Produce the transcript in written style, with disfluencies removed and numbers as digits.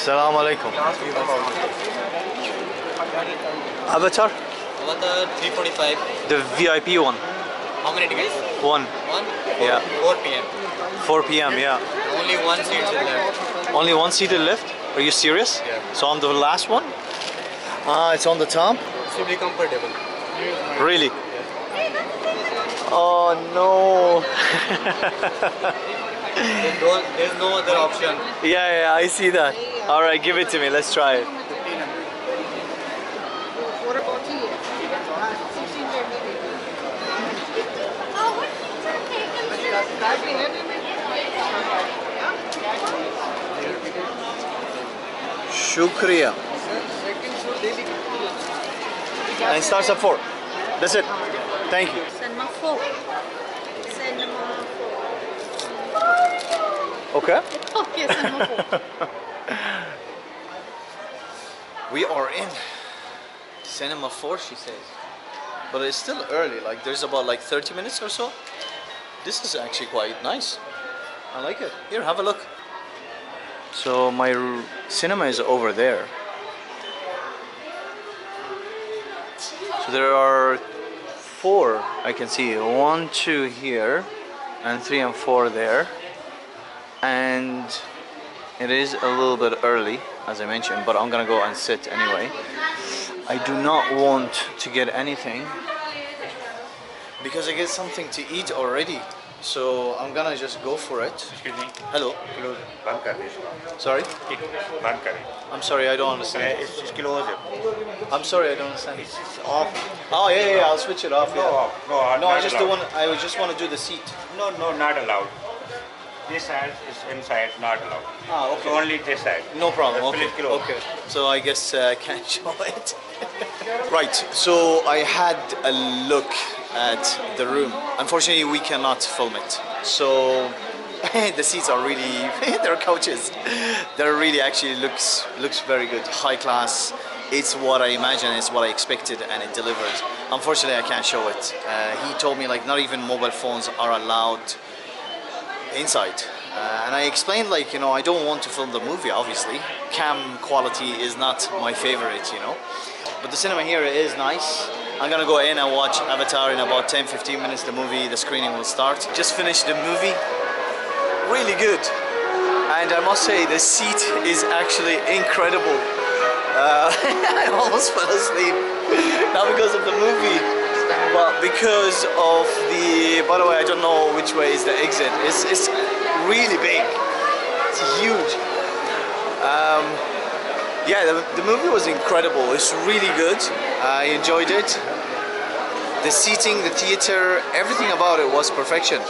Assalamu alaikum. Avatar? Avatar 345. The VIP one. How many tickets? One. One? Yeah. 4 p.m. 4 p.m. Yeah. Only one seat is left. Only one seated left? Are you serious? Yeah. So on the last one? Ah, it's on the top? It should be comfortable. Really? Oh no. There's no other option. Yeah, I see that. Alright, give it to me. Let's try it. Shukriya. And it starts at 4. That's it. Thank you. Cinema 4. Cinema Okay. 4. Okay, Cinema 4. We are in Cinema 4, she says. But it's still early, like there's about like 30 minutes or so. This is actually quite nice. I like it. Here, have a look. So my cinema is over there. So there are 4 I can see. 1, 2 here, and 3 and 4 there. And it is a little bit early, as I mentioned, but I'm gonna go and sit anyway. I do not want to get anything because I get something to eat already. So I'm gonna just go for it. Excuse me. Hello. Close. बंद कर दे इसको. Sorry? बंद करें. I'm sorry, I don't understand. It's close. I'm sorry, I don't understand. It's off. Oh yeah, I'll switch it off. No, Yeah. off. No, No, I not just allowed. don't want. I just want to do the seat. No, not allowed. This side is inside, not allowed. Ah, okay. So only this side. No problem. That's Okay. fully closed. Okay. So I guess I can't show it. Right. So I had a look at the room. Unfortunately, we cannot film it. So the seats are really. They're couches. They're really actually looks very good. High class. It's what I imagine. It's what I expected, and it delivered. Unfortunately, I can't show it. He told me like not even mobile phones are allowed inside. And I explained like, I don't want to film the movie, obviously. Cam quality is not my favorite, But the cinema here is nice. I'm gonna go in and watch Avatar in about 10-15 minutes. The screening will start. Just finished the movie. Really good. And I must say, the seat is actually incredible. I almost fell asleep. Not because of the movie, but because of the, by the way, I don't know which way is the exit. It's really big. It's huge. Yeah, the movie was incredible. It's really good. I enjoyed it. The seating, the theater, everything about it was perfection.